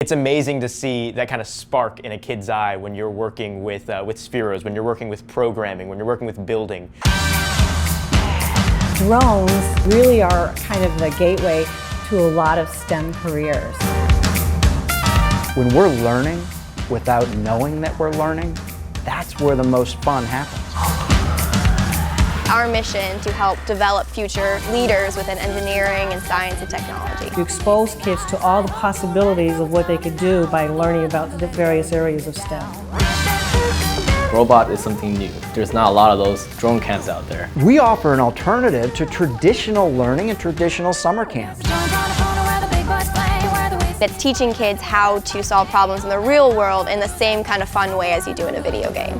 It's amazing to see that kind of spark in a kid's eye when you're working with spheros, when you're working with programming, when you're working with building. Drones really are kind of the gateway to a lot of STEM careers. When we're learning without knowing that we're learning, that's where the most fun happens. Our mission to help develop future leaders within engineering and science and technology. To expose kids to all the possibilities of what they could do by learning about the various areas of STEM. Robot is something new. There's not a lot of those drone camps out there. We offer an alternative to traditional learning and traditional summer camps. It's teaching kids how to solve problems in the real world in the same kind of fun way as you do in a video game.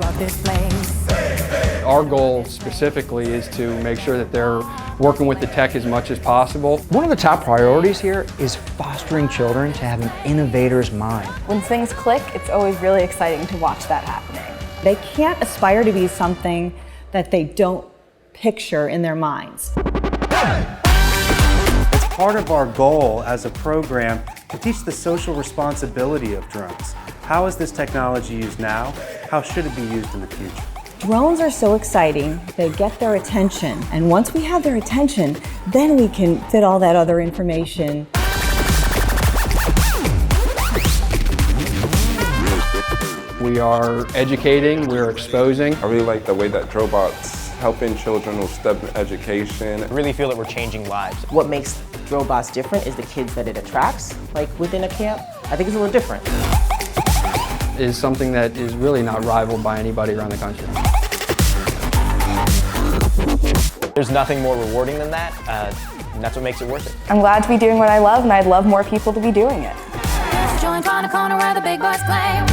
Our goal specifically is to make sure that they're working with the tech as much as possible. One of the top priorities here is fostering children to have an innovator's mind. When things click, it's always really exciting to watch that happening. They can't aspire to be something that they don't picture in their minds. It's part of our goal as a program to teach the social responsibility of drones. How is this technology used now? How should it be used in the future? Drones are so exciting, they get their attention, and once we have their attention, then we can fit all that other information. We are educating, we're exposing. I really like the way that Drobots helping children with STEM education. I really feel that we're changing lives. What makes Drobots different is the kids that it attracts, like within a camp. I think it's a little different. Is something that is really not rivaled by anybody around the country. There's nothing more rewarding than that, and that's what makes it worth it. I'm glad to be doing what I love, and I'd love more people to be doing it. Join the corner where the big boys play.